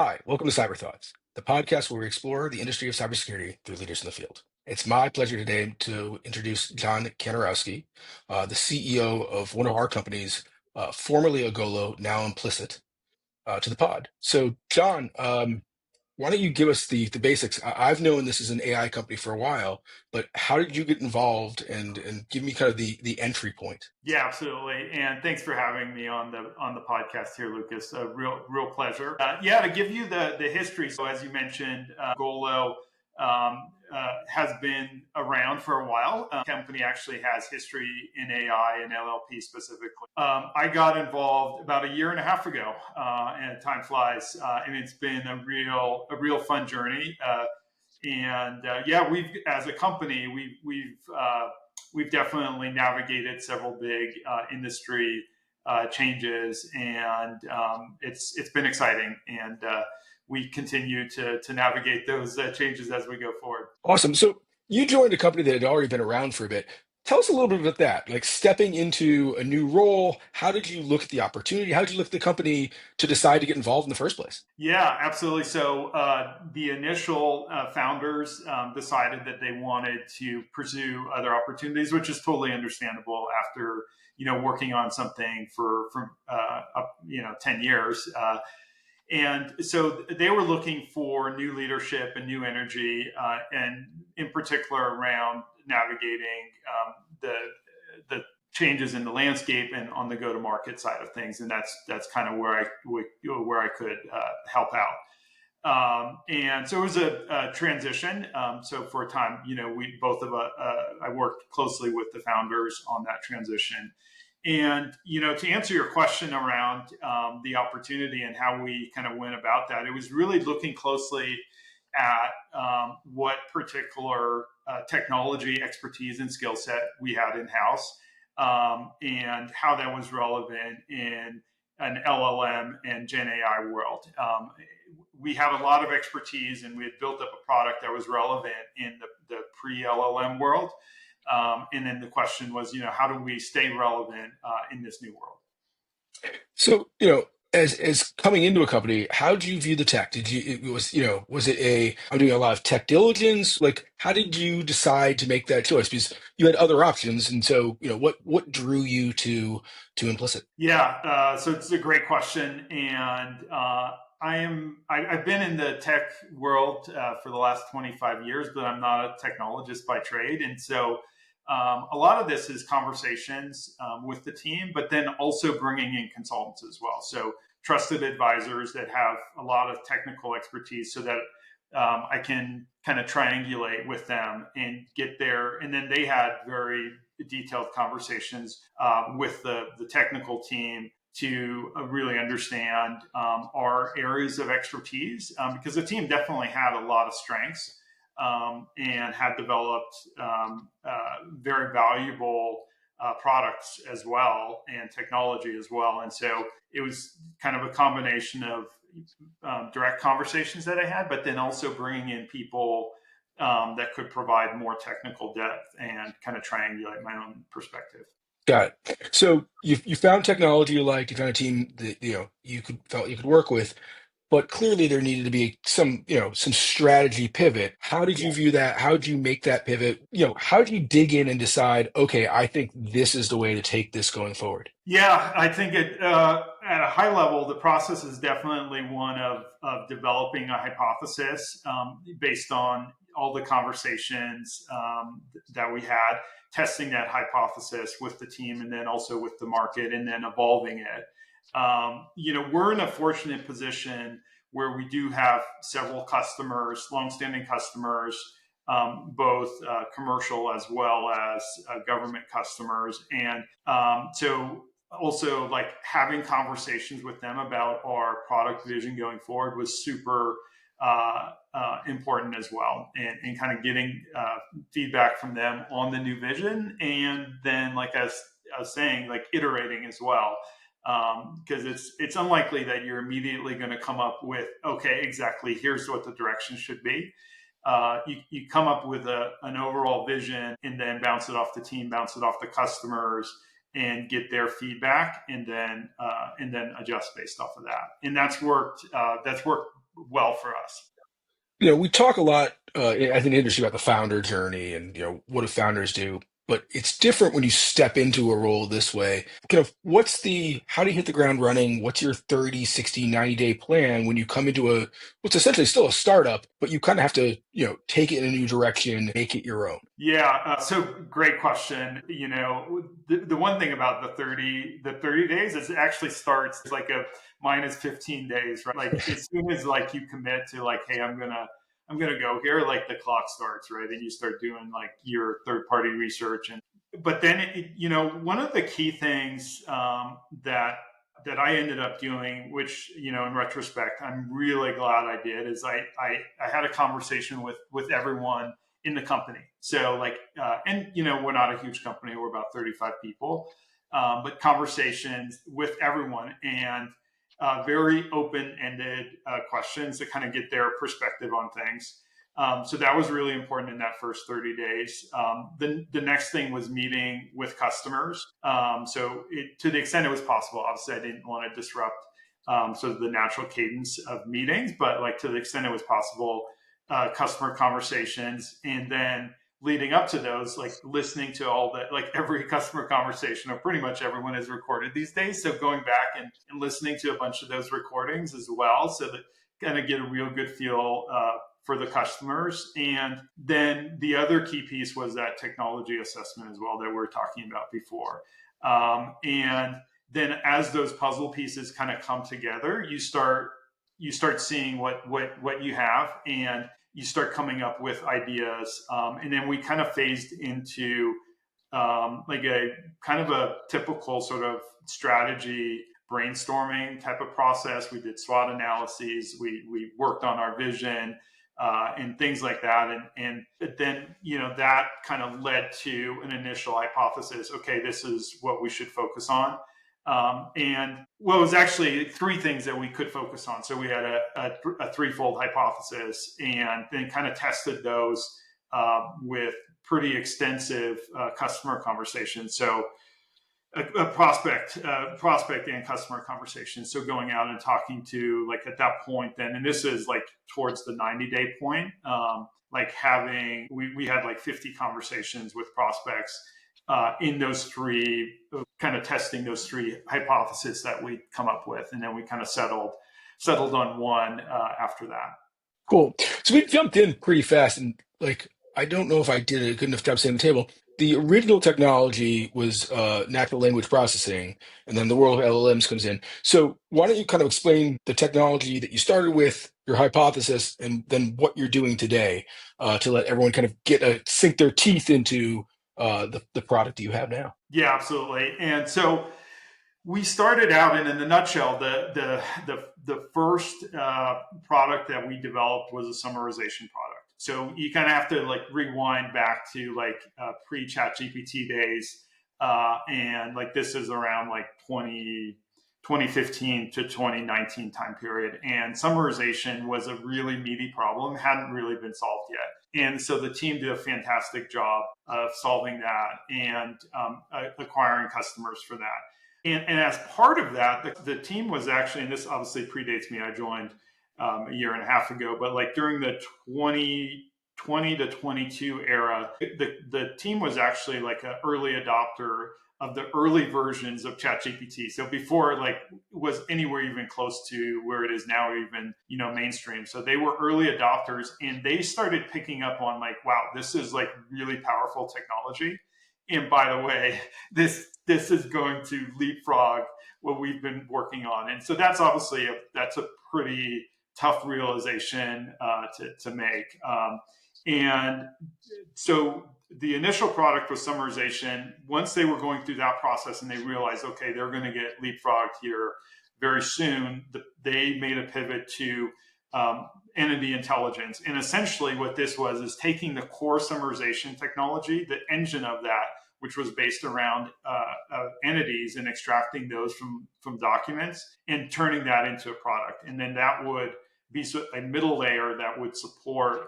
Hi, welcome to CyberThoughts, the podcast where we explore the industry of cybersecurity through leaders in the field. It's my pleasure today to introduce John Kanarowski, the CEO of one of our companies, formerly Agolo, now Implicit, to the pod. So, John, why don't you give us the basics? I've known this is an AI company for a while, but how did you get involved and give me kind of the entry point? Yeah, absolutely. And thanks for having me on the podcast here, Lucas. A real pleasure. Yeah, to give you the history. So as you mentioned, Golo has been around for a while. The company actually has history in AI and LLP specifically. I got involved about a year and a half ago, and time flies, and it's been a real fun journey. Yeah, we've as a company we've definitely navigated several big industry changes, and it's been exciting, and we continue to navigate those changes as we go forward. Awesome. So you joined a company that had already been around for a bit. Tell us a little bit about that. Like stepping into a new role, how did you look at the opportunity? How did you look at the company to decide to get involved in the first place? Yeah, absolutely. So the initial founders decided that they wanted to pursue other opportunities, which is totally understandable after working on something for 10 years. And so they were looking for new leadership and new energy, and in particular around navigating the changes in the landscape and on the go-to-market side of things. And that's kind of where I could help out. And so it was a transition. So for a time, we both of us, I worked closely with the founders on that transition. And to answer your question around the opportunity and how we kind of went about that, it was really looking closely at what particular technology expertise and skill set we had in house, and how that was relevant in an LLM and Gen AI world. We have a lot of expertise, and we had built up a product that was relevant in the pre-LLM world. And then the question was, how do we stay relevant in this new world? So, as coming into a company, how did you view the tech? Was it I'm doing a lot of tech diligence? Like, how did you decide to make that choice? Because you had other options. And so, what drew you to Implicit? Yeah, so it's a great question. And I've been in the tech world for the last 25 years, but I'm not a technologist by trade. And so a lot of this is conversations with the team, but then also bringing in consultants as well. So trusted advisors that have a lot of technical expertise, so that I can kind of triangulate with them and get there. And then they had very detailed conversations with the technical team to really understand our areas of expertise, because the team definitely had a lot of strengths, and had developed very valuable products as well, and technology as well. And so it was kind of a combination of direct conversations that I had, but then also bringing in people that could provide more technical depth and kind of triangulate my own perspective. Got it. So you found technology you liked, you found a team that felt you could work with, but clearly there needed to be some strategy pivot. How did you view that? How did you make that pivot? How did you dig in and decide, okay, I think this is the way to take this going forward? Yeah, I think at a high level, the process is definitely one of developing a hypothesis based on all the conversations that we had, testing that hypothesis with the team, and then also with the market, and then evolving it. We're in a fortunate position where we do have several customers, longstanding customers, both commercial as well as government customers. And so also, like, having conversations with them about our product vision going forward was super important as well, and kind of getting feedback from them on the new vision, and then, like I was saying, like iterating as well, because it's unlikely that you're immediately going to come up with, okay, exactly, here's what the direction should be. You come up with an overall vision, and then bounce it off the team, bounce it off the customers, and get their feedback, and then adjust based off of that. And that's worked well for us. We talk a lot as an industry about the founder journey and what do founders do, but it's different when you step into a role this way. How do you hit the ground running? What's your 30, 60, 90-day plan when you come into what's essentially still a startup, but you kind of have to, take it in a new direction, make it your own? Yeah, so great question. The one thing about the 30 days is it actually starts like a minus 15 days, right? Like as soon as like you commit to like, hey, I'm gonna go here, like the clock starts, right? And you start doing like your third party research. And but then one of the key things that I ended up doing, which in retrospect I'm really glad I did, is I had a conversation with everyone in the company. So like, and we're not a huge company; we're about 35 people, but conversations with everyone and very open-ended questions to kind of get their perspective on things. So that was really important in that first 30 days. The next thing was meeting with customers. To the extent it was possible, obviously I didn't want to disrupt sort of the natural cadence of meetings, but like to the extent it was possible, customer conversations, and then leading up to those, like listening to all that, like every customer conversation, or pretty much everyone is recorded these days. So going back and listening to a bunch of those recordings as well, so that kind of get a real good feel for the customers. And then the other key piece was that technology assessment as well that we were talking about before. And then as those puzzle pieces kind of come together, you start seeing what you have, and you start coming up with ideas. And then we kind of phased into like a kind of a typical sort of strategy brainstorming type of process. We did SWOT analyses. We worked on our vision and things like that. And then, that kind of led to an initial hypothesis. Okay, this is what we should focus on. And well, it was actually three things that we could focus on. So we had a threefold hypothesis, and then kind of tested those with pretty extensive customer conversations. So a prospect and customer conversation. So going out and talking to, like, at that point then, and this is like towards the 90-day point, like we had like 50 conversations with prospects in those three, kind of testing those three hypotheses that we come up with, and then we kind of settled on one after that. Cool. So we jumped in pretty fast, and like I don't know if I did a good enough job setting the table. The original technology was natural language processing, and then the world of LLMs comes in. So why don't you kind of explain the technology that you started with, your hypothesis, and then what you're doing today to let everyone kind of sink their teeth into the product that you have now? Yeah, absolutely. And so we started out, and in a nutshell, the first product that we developed was a summarization product. So you kind of have to like rewind back to like pre-chat GPT days, and like this is around like 2015 to 2019 time period. And summarization was a really meaty problem, hadn't really been solved yet. And so the team did a fantastic job of solving that and acquiring customers for that. And as part of that, the team was actually, and this obviously predates me, I joined a year and a half ago, but like during the 2020 to 22 era, the team was actually like an early adopter of the early versions of ChatGPT. So before it like was anywhere even close to where it is now, even mainstream. So they were early adopters, and they started picking up on like, wow, this is like really powerful technology. And by the way, this is going to leapfrog what we've been working on. And so that's obviously that's a pretty tough realization to make. And so the initial product was summarization. Once they were going through that process and they realized, okay, they're going to get leapfrogged here very soon, they made a pivot to entity intelligence. And essentially what this was is taking the core summarization technology, the engine of that, which was based around entities, and extracting those from documents and turning that into a product. And then that would be a middle layer that would support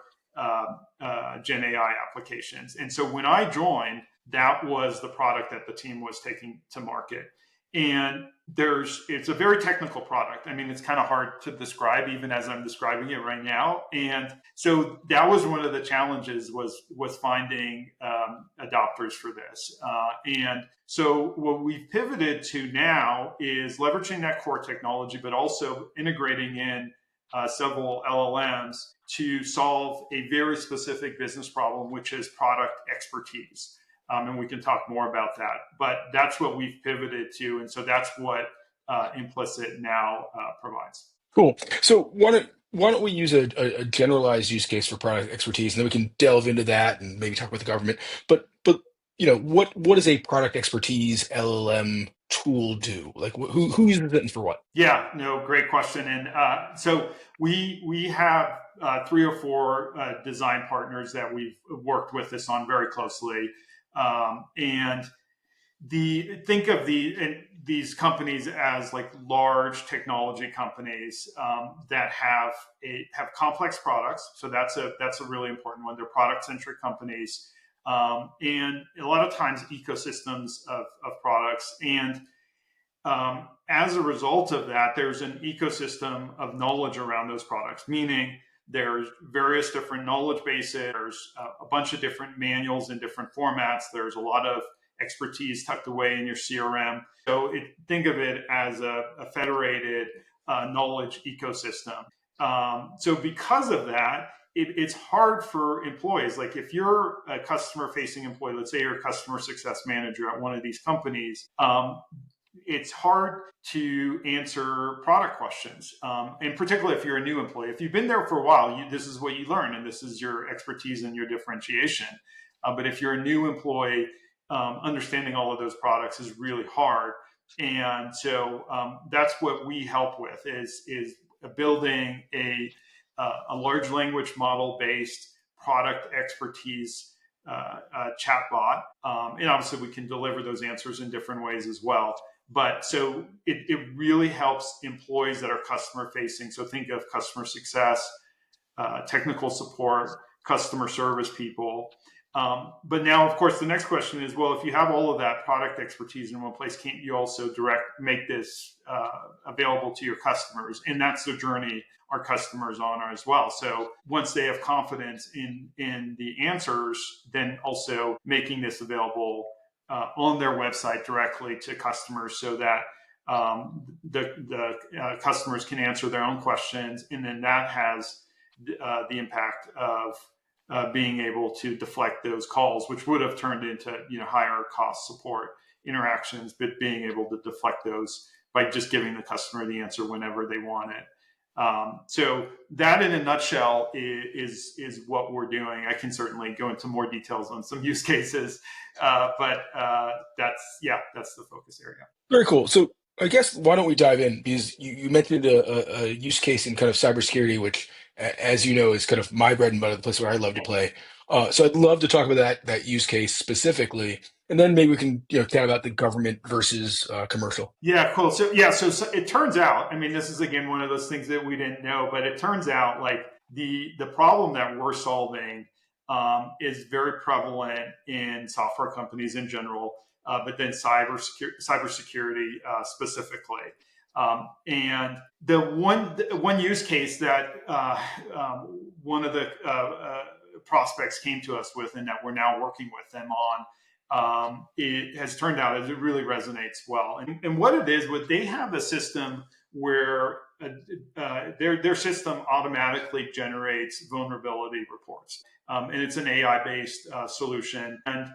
Gen AI applications. And so when I joined, that was the product that the team was taking to market. And it's a very technical product. I mean, it's kind of hard to describe even as I'm describing it right now. And so that was one of the challenges was finding adopters for this. And so what we've pivoted to now is leveraging that core technology, but also integrating in several LLMs to solve a very specific business problem, which is product expertise. And we can talk more about that. But that's what we've pivoted to, and so that's what Implicit now provides. Cool. So why don't we use a generalized use case for product expertise, and then we can delve into that and maybe talk about the government. But what does a product expertise LLM tool do? Like who uses it and for what? Yeah, no, great question. And so we have 3 or 4 design partners that we've worked with this on very closely, and think of these companies as like large technology companies that have complex products. So that's a really important one. They're product centric companies, and a lot of times ecosystems of products. And as a result of that, there's an ecosystem of knowledge around those products, meaning there's various different knowledge bases. There's a bunch of different manuals in different formats. There's a lot of expertise tucked away in your CRM. So think of it as a federated knowledge ecosystem. So because of that, it's hard for employees. Like if you're a customer-facing employee, let's say you're a customer success manager at one of these companies, it's hard to answer product questions, and particularly if you're a new employee. If you've been there for a while, this is what you learn, and this is your expertise and your differentiation. But if you're a new employee, understanding all of those products is really hard. And so that's what we help with is building a large language model based product expertise chatbot, and obviously we can deliver those answers in different ways as well. But so it really helps employees that are customer facing. So think of customer success, technical support, customer service people. But now, of course, the next question is, well, if you have all of that product expertise in one place, can't you also make this available to your customers? And that's the journey our customers on as well. So once they have confidence in the answers, then also making this available on their website directly to customers, so that the customers can answer their own questions, and then that has the impact of being able to deflect those calls, which would have turned into higher cost support interactions, but being able to deflect those by just giving the customer the answer whenever they want it. So that, in a nutshell, is what we're doing. I can certainly go into more details on some use cases, but that's the focus area. Very cool. So I guess why don't we dive in, because you mentioned a use case in kind of cybersecurity, which, as you know, is kind of my bread and butter, the place where I love to play. So I'd love to talk about that use case specifically, and then maybe we can chat about the government versus commercial. Yeah, cool. So it turns out, I mean, this is again one of those things that we didn't know, but it turns out like the problem that we're solving is very prevalent in software companies in general, but then cybersecurity specifically. And the one use case that one of the prospects came to us with, and that we're now working with them on, it has turned out as it really resonates well. And what it is, they have a system where their system automatically generates vulnerability reports, and it's an AI-based solution. And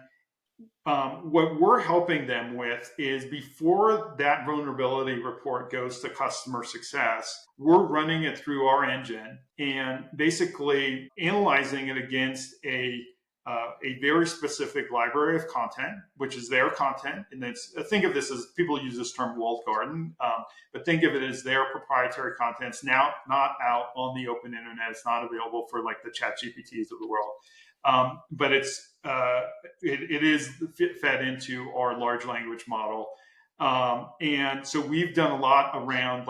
what we're helping them with is, before that vulnerability report goes to customer success, we're running it through our engine and basically analyzing it against a very specific library of content, which is their content. And think of this as, people use this term walled garden, but think of it as their proprietary content. It's now not out on the open internet. It's not available for like the ChatGPTs of the world. But it is fed into our large language model. And so we've done a lot around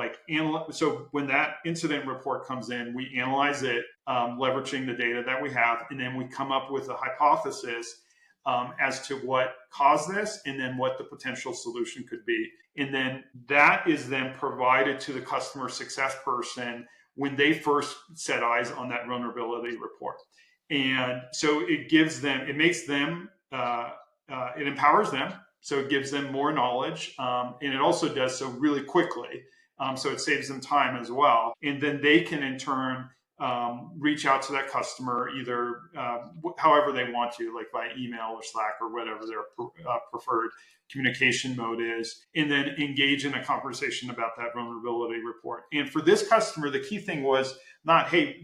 so when that incident report comes in, we analyze it, leveraging the data that we have, and then we come up with a hypothesis as to what caused this and then what the potential solution could be. And then that is then provided to the customer success person when they first set eyes on that vulnerability report. And so it gives them, it makes them, it empowers them. So it gives them more knowledge. And it also does so really quickly. So it saves them time as well. And then they can in turn reach out to that customer either however they want to, like by email or Slack or whatever their preferred communication mode is, and then engage in a conversation about that vulnerability report. And for this customer, the key thing was not, hey,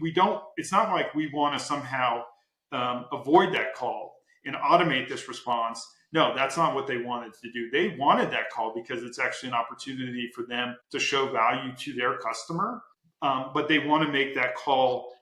it's not like we want to somehow avoid that call and automate this response. No, that's not what they wanted to do. They wanted that call because it's actually an opportunity for them to show value to their customer. But they want to make that call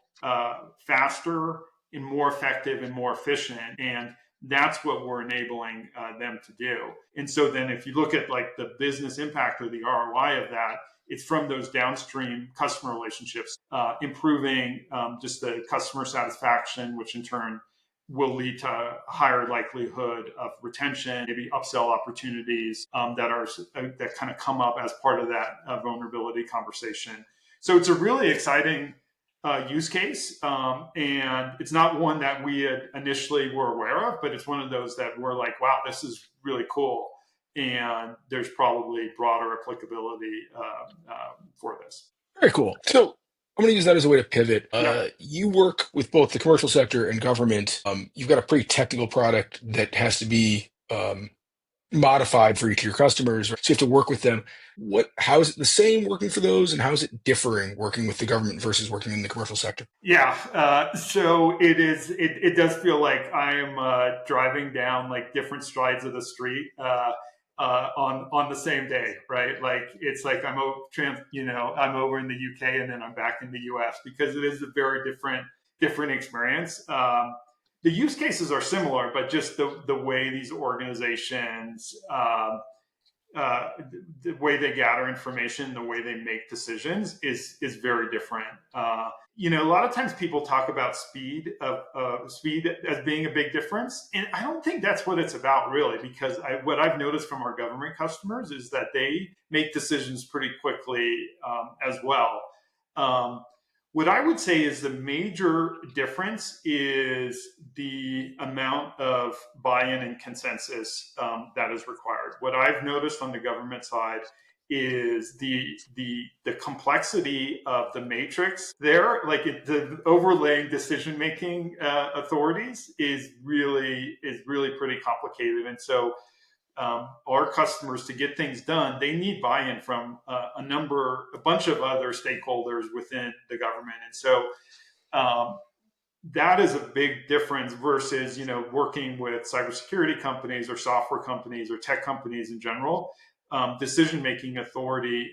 faster and more effective and more efficient. And that's what we're enabling them to do. And so then if you look at like the business impact or the ROI of that, it's from those downstream customer relationships, improving just the customer satisfaction, which in turn will lead to a higher likelihood of retention, maybe upsell opportunities that kind of come up as part of that vulnerability conversation. So it's a really exciting use case, and it's not one that we had initially were aware of, but it's one of those that we're like, wow, this is really cool, and there's probably broader applicability for this. Very cool. So I'm going to use that as a way to pivot. Yeah. You work with both the commercial sector and government. You've got a pretty technical product that has to be modified for each of your customers. So you have to work with them. How is it the same working for those, and how is it differing working with the government versus working in the commercial sector? Yeah, so it is. It does feel like I am driving down like different strides of the street on the same day, right? Like it's like I'm over in the UK and then I'm back in the US because it is a very different experience. The use cases are similar, but just the way these organizations, the way they gather information, the way they make decisions is very different. A lot of times people talk about speed as being a big difference, and I don't think that's what it's about really. Because what I've noticed from our government customers is that they make decisions pretty quickly as well. What I would say is the major difference is the amount of buy-in and consensus that is required. What I've noticed on the government side is the complexity of the matrix there, like the overlaying decision-making authorities is really pretty complicated, and so our customers, to get things done, they need buy-in from a bunch of other stakeholders within the government. And so that is a big difference versus, working with cybersecurity companies or software companies or tech companies in general. Decision-making authority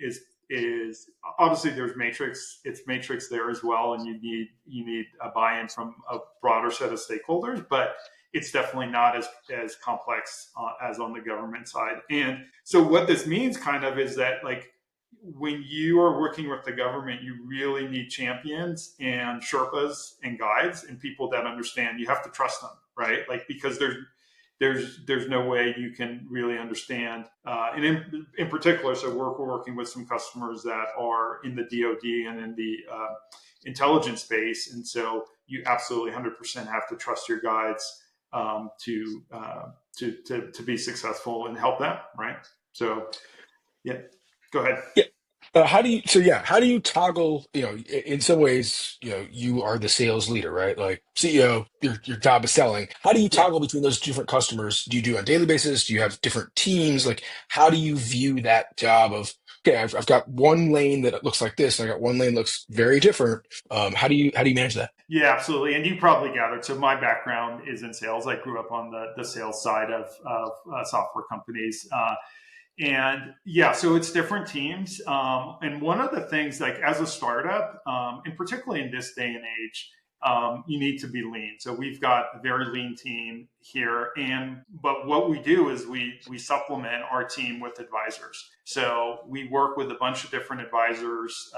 is obviously there's matrix there as well, and you need a buy-in from a broader set of stakeholders, but it's definitely not as complex as on the government side. And so what this means kind of is that like when you are working with the government, you really need champions and Sherpas and guides and people that understand. You have to trust them, right? Like because there's no way you can really understand. And in particular, so we're working with some customers that are in the DoD and in the intelligence space, and so you absolutely 100% have to trust your guides to be successful and help them, right? So, yeah, go ahead. Yeah. How do you toggle, in some ways, you are the sales leader, right? Like CEO, your job is selling. How do you Yeah. toggle between those different customers? Do you do it on a daily basis? Do you have different teams? Like, how do you view that job of, okay, I've got one lane that looks like this, and I got one lane that looks very different. How do you manage that? Yeah, absolutely. And you probably gathered. So my background is in sales. I grew up on the sales side of software companies. And yeah, so it's different teams. And one of the things, like as a startup, and particularly in this day and age, you need to be lean. So we've got a very lean team here, but what we do is we supplement our team with advisors. So we work with a bunch of different advisors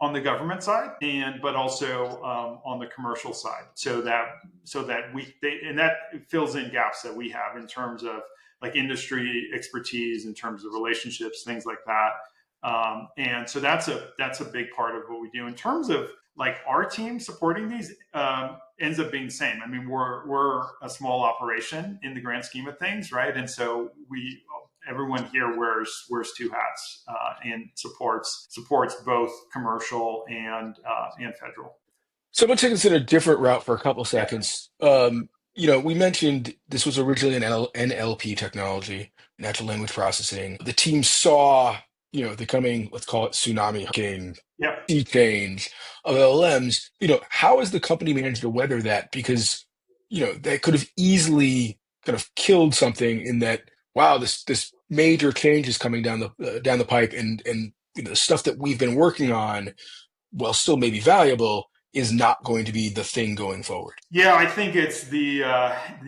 on the government side, but also on the commercial side, so that and that fills in gaps that we have in terms of like industry expertise, in terms of relationships, things like that. And so that's a big part of what we do in terms of like our team supporting these. Ends up being the same. I mean, we're a small operation in the grand scheme of things, right? And so everyone here wears two hats, and supports both commercial and federal. So I'm going to take this in a different route for a couple Yeah. seconds. We mentioned this was originally an NLP technology, natural language processing. The team saw, the coming, let's call it tsunami hurricane, Yeah. sea change of LLMs. How has the company managed to weather that? Because, that could have easily kind of killed something in that, wow, this major change is coming down the pipe, and the stuff that we've been working on, while still maybe valuable, is not going to be the thing going forward. Yeah, I think it's the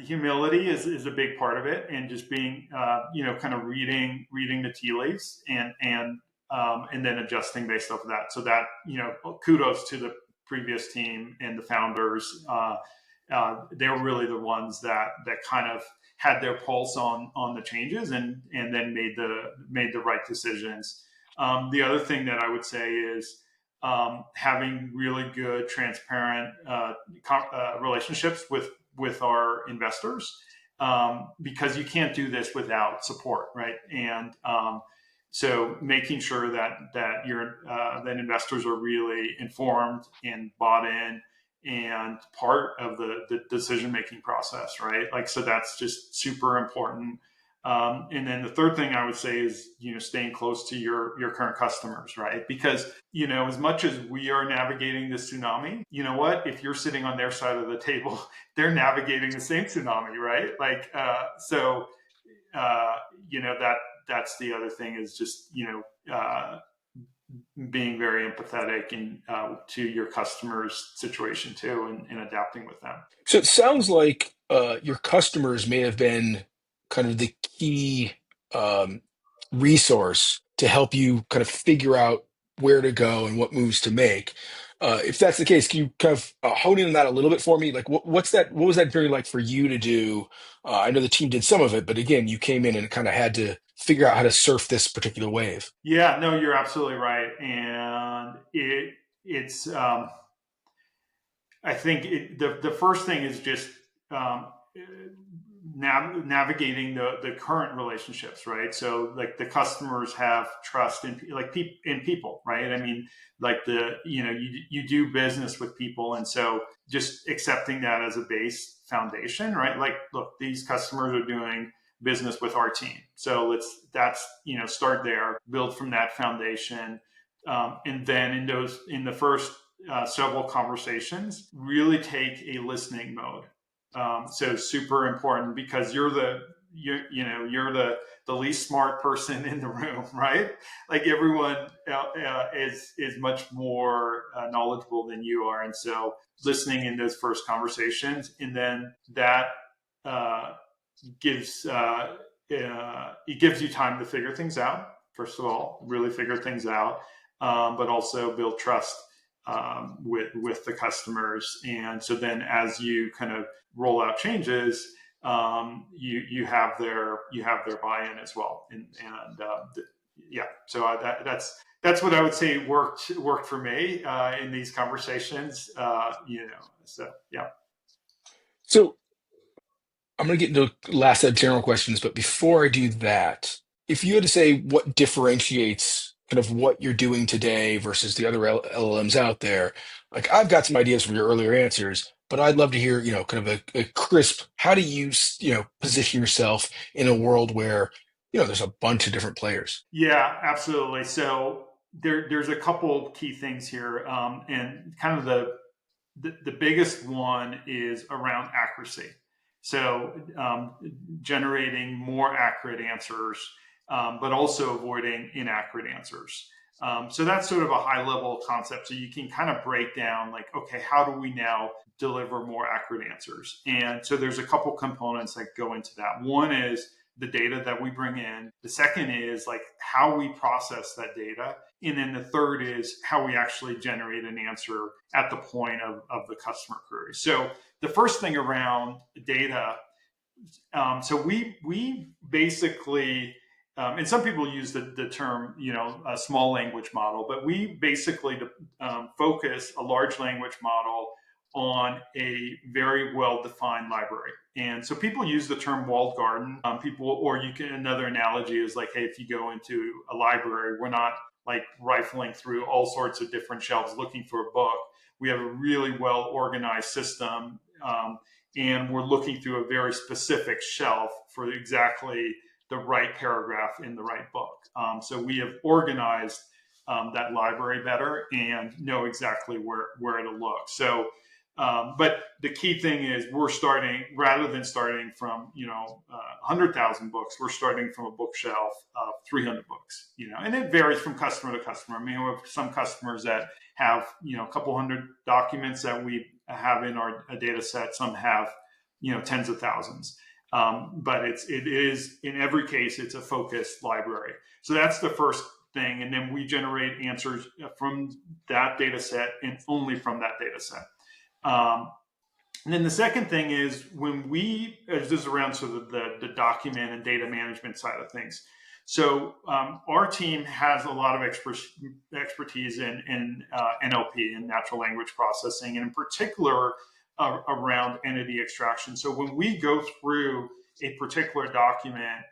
humility is a big part of it, and just being kind of reading the tea leaves, and then adjusting based off of that. So that kudos to the previous team and the founders. They're really the ones that kind of had their pulse on the changes, and then made the right decisions. The other thing that I would say is having really good, transparent relationships with our investors, because you can't do this without support, right? And so making sure that investors are really informed and bought in and part of the decision making process, right? Like, so that's just super important. And then the third thing I would say is, staying close to your current customers, right? Because, as much as we are navigating this tsunami, you know what? If you're sitting on their side of the table, they're navigating the same tsunami, right? Like, that's the other thing, is just, being very empathetic and to your customers' situation too, and adapting with them. So it sounds like your customers may have been kind of the key um, resource to help you kind of figure out where to go and what moves to make. If that's the case, can you kind of hone in on that a little bit for me? Like, what's that? What was that journey like for you to do? I know the team did some of it, but again, you came in and kind of had to figure out how to surf this particular wave. Yeah, no, you're absolutely right, and it's I think the first thing is just um, navigating the current relationships, right? So like the customers have trust in in people, right? I mean, like you do business with people, and so just accepting that as a base foundation, right? Like, look, these customers are doing business with our team, so that's start there, build from that foundation, and then in the first several conversations, really take a listening mode. So super important, because you're the least smart person in the room, right? Like everyone is much more knowledgeable than you are, and so listening in those first conversations, and then that uh, gives it gives you time to figure things out. First of all, really figure things out, but also build trust with the customers. And so then, as you kind of roll out changes, you have their buy-in as well. Yeah, so that's what I would say worked for me in these conversations. So yeah. So I'm going to get into the last set of general questions, but before I do that, if you had to say what differentiates kind of what you're doing today versus the other LLMs out there, like I've got some ideas from your earlier answers, but I'd love to hear, kind of a crisp, how do you, position yourself in a world where, there's a bunch of different players? Yeah, absolutely. So there's a couple key things here, and kind of the biggest one is around accuracy. So generating more accurate answers, but also avoiding inaccurate answers. So that's sort of a high level concept. So you can kind of break down, like, okay, how do we now deliver more accurate answers? And so there's a couple components that go into that. One is the data that we bring in. The second is like how we process that data. And then the third is how we actually generate an answer at the point of the customer query. So the first thing around data, so we basically, and some people use the term, a small language model, but we basically focus a large language model on a very well-defined library. And so people use the term walled garden. Another analogy is like, hey, if you go into a library, we're not like rifling through all sorts of different shelves looking for a book. We have a really well-organized system, and we're looking through a very specific shelf for exactly the right paragraph in the right book. So we have organized that library better and know exactly where it'll look. So, but the key thing is we're starting, rather than starting from 100,000 books, we're starting from a bookshelf of 300 books. And it varies from customer to customer. I mean, we have some customers that have a couple hundred documents that we have in our data set. Some have tens of thousands. But it is in every case it's a focused library. So that's the first thing, and then we generate answers from that data set and only from that data set. And then the second thing is when this is around sort of the document and data management side of things. So our team has a lot of expertise in NLP and natural language processing, and in particular around entity extraction. So when we go through a particular document,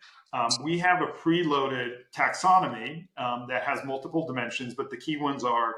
we have a preloaded taxonomy that has multiple dimensions, but the key ones are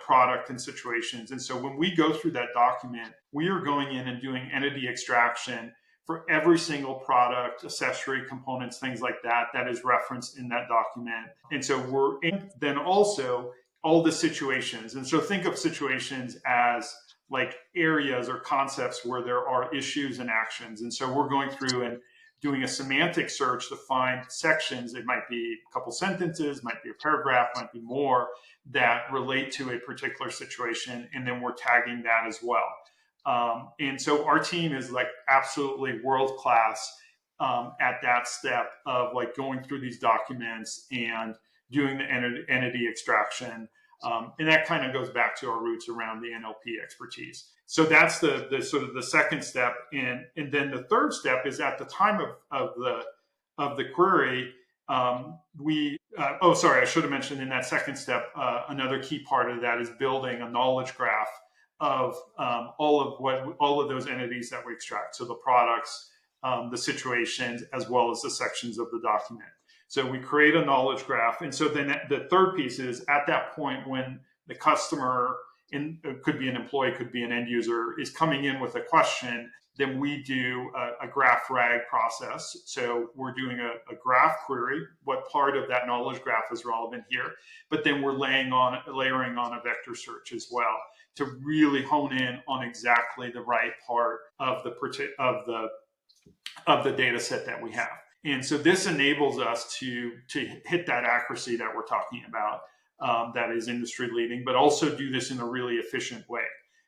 product and situations. And so when we go through that document, we are going in and doing entity extraction for every single product, accessory, components, things like that is referenced in that document. And so then also all the situations. And so think of situations as like areas or concepts where there are issues and actions. And so we're going through and doing a semantic search to find sections. It might be a couple sentences, might be a paragraph, might be more that relate to a particular situation. And then we're tagging that as well. And so our team is like absolutely world-class at that step of like going through these documents and doing the entity extraction. And that kind of goes back to our roots around the NLP expertise. So that's the sort of the second step. And then the third step is at the time of the query, I should have mentioned in that second step, another key part of that is building a knowledge graph of all of those entities that we extract. So the products, the situations, as well as the sections of the document. So we create a knowledge graph. And so then the third piece is at that point when the customer, it could be an employee, could be an end user, is coming in with a question, then we do a graph RAG process. So we're doing a graph query. What part of that knowledge graph is relevant here? But then we're layering on a vector search as well to really hone in on exactly the right part of the data set that we have. And so this enables us to hit that accuracy that we're talking about, that is industry leading, but also do this in a really efficient way.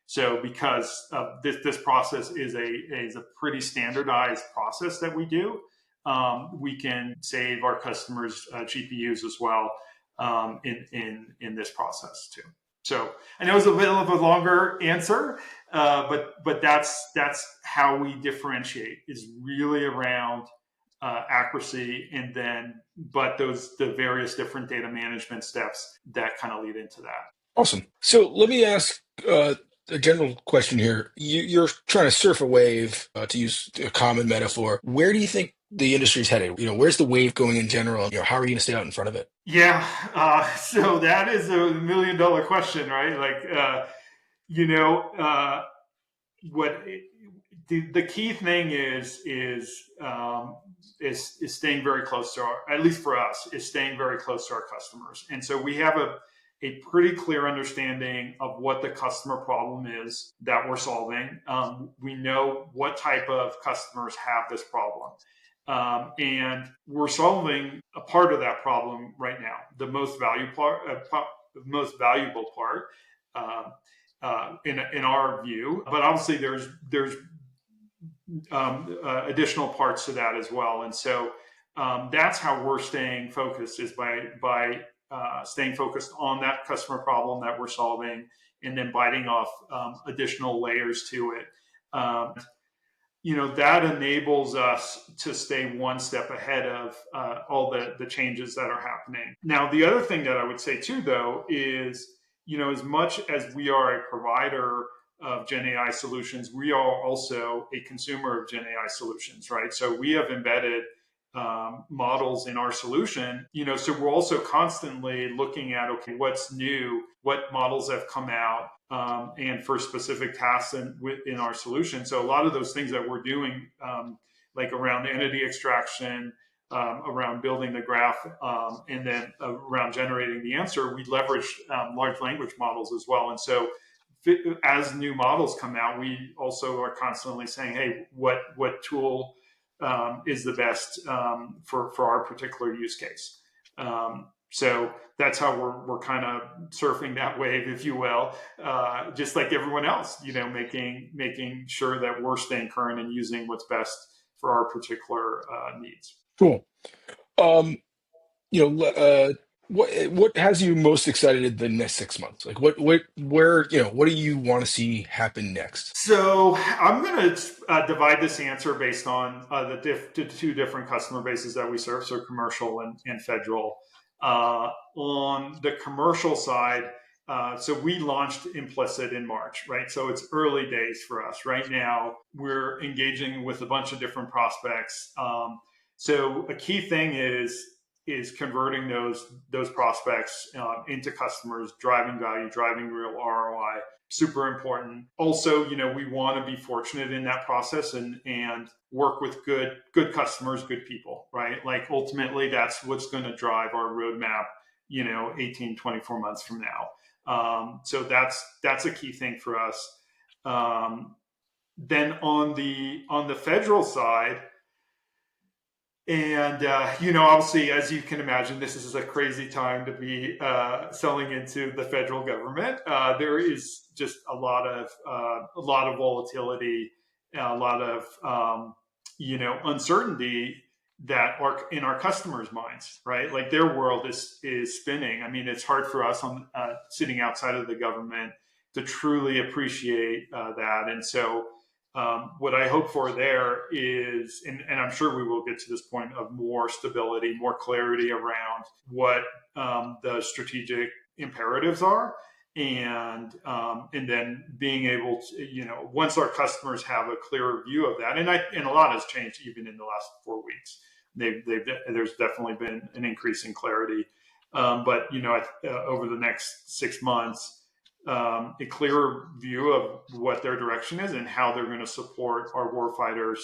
So because this process is a pretty standardized process that we do, we can save our customers GPUs as well in this process too. So I know it's a bit of a longer answer, but that's how we differentiate, is really around accuracy, and then the various different data management steps that kind of lead into that. Awesome. So let me ask a general question here. You're trying to surf a wave, to use a common metaphor. Where do you think the industry's headed? Where's the wave going in general? How are you going to stay out in front of it? Yeah. So that is a $1 million question, right? Like, what the key thing is staying very close to at least for us, is staying very close to our customers. And so we have a pretty clear understanding of what the customer problem is that we're solving. We know what type of customers have this problem. And we're solving a part of that problem right now. The most valuable part, in our view, but obviously there's additional parts to that as well. And so That's how we're staying focused, is by staying focused on that customer problem that we're solving, and then biting off additional layers to it. That enables us to stay one step ahead of all the changes that are happening. Now, the other thing that I would say too, though, is, as much as we are a provider of Gen AI solutions, we are also a consumer of Gen AI solutions, right? So we have embedded models in our solution, so we're also constantly looking at, okay, what's new, what models have come out, and for specific tasks in our solution. So a lot of those things that we're doing, like around entity extraction, around building the graph, and then around generating the answer, we leverage large language models as well. And so as new models come out, we also are constantly saying, hey, what tool is the best for our particular use case. So that's how we're kind of surfing that wave, if you will, just like everyone else, making sure that we're staying current and using what's best for our particular needs. Cool. Um, what has you most excited in the next 6 months? Like what do you want to see happen next? So I'm going to divide this answer based on the two different customer bases that we serve, so commercial and federal. On the commercial side, so we launched Implicit in March, right? So it's early days for us. Right now, we're engaging with a bunch of different prospects. So a key thing is converting those prospects into customers, driving value, driving real ROI. Super important. Also, we want to be fortunate in that process and work with good customers, good people, right? Like ultimately, that's what's going to drive our roadmap, 18, 24 months from now. So that's a key thing for us. Then on the federal side, and obviously, as you can imagine, this is a crazy time to be selling into the federal government. There is just a lot of volatility, a lot of uncertainty that are in our customers' minds, right? Like their world is spinning. I mean, it's hard for us on sitting outside of the government to truly appreciate that, and so. What I hope for there is, and I'm sure we will get to this point of more stability, more clarity around what the strategic imperatives are, and then being able to, once our customers have a clearer view of that, and a lot has changed even in the last 4 weeks. There's definitely been an increase in clarity, but over the next 6 months. A clearer view of what their direction is and how they're going to support our warfighters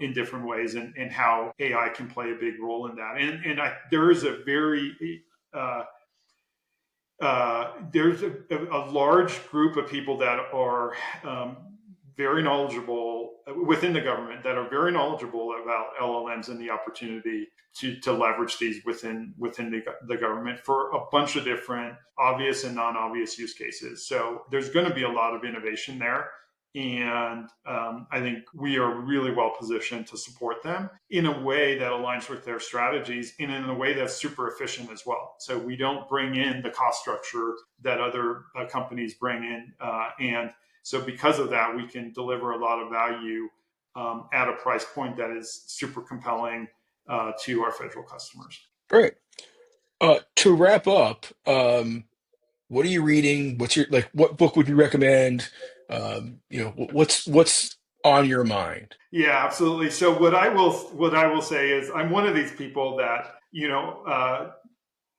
in different ways, and how AI can play a big role in that. And there is a very there's a large group of people that are very knowledgeable within the government, that are very knowledgeable about LLMs and the opportunity to leverage these within the government for a bunch of different obvious and non-obvious use cases. So there's going to be a lot of innovation there. And I think we are really well positioned to support them in a way that aligns with their strategies and in a way that's super efficient as well. So we don't bring in the cost structure that other companies bring in. And so because of that, we can deliver a lot of value at a price point that is super compelling to our federal customers. Great. To wrap up, what are you reading? What book would you recommend? What's on your mind? Yeah, absolutely. So what I will say is, I'm one of these people that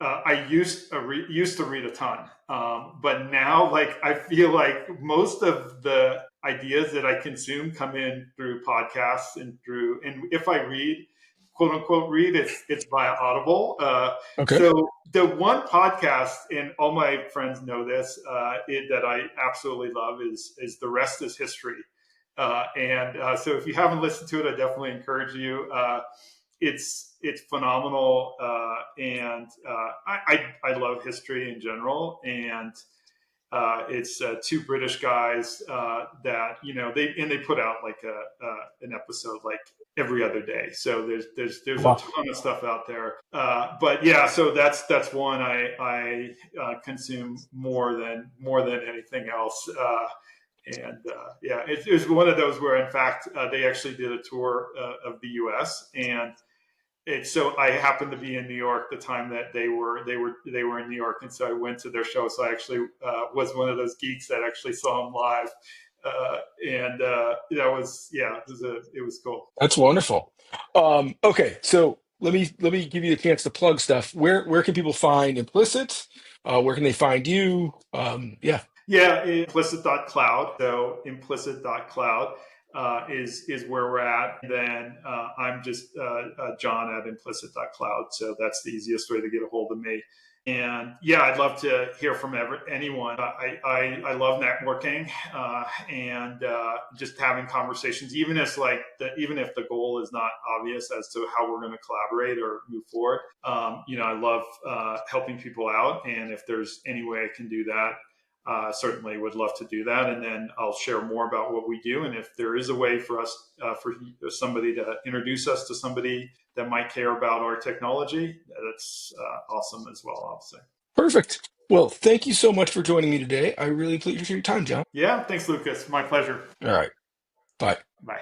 I used to read a ton, but now, like, I feel like most of the ideas that I consume come in through podcasts and if I read, quote unquote, read, it's via Audible. Okay. So the one podcast, and all my friends know this, that I absolutely love is The Rest is History. And so if you haven't listened to it, I definitely encourage you. It's phenomenal, and I love history in general, and it's two British guys that they put out like an episode like every other day. So there's a Wow. ton of stuff out there. But yeah, so that's one I consume more than anything else. Yeah, it was one of those where, in fact, they actually did a tour of the U.S. and so I happened to be in New York the time that they were in New York, and so I went to their show. So I actually was one of those geeks that actually saw them live, and that was yeah, it was cool. That's wonderful. Okay, so let me give you the chance to plug stuff. Where can people find Implicit? Where can they find you? Yeah, Yeah, implicit.cloud. So implicit.cloud is where we're at. And then I'm just John at implicit.cloud. So that's the easiest way to get a hold of me. And yeah, I'd love to hear from anyone. I love networking and just having conversations, even if the goal is not obvious as to how we're going to collaborate or move forward. I love helping people out, and if there's any way I can do that, certainly would love to do that. And then I'll share more about what we do. And if there is a way for us, for somebody to introduce us to somebody that might care about our technology, that's awesome as well, obviously. perfect. Well, thank you so much for joining me today. I really appreciate your time, John. Yeah, thanks, Lucas. My pleasure. All right, bye. Bye.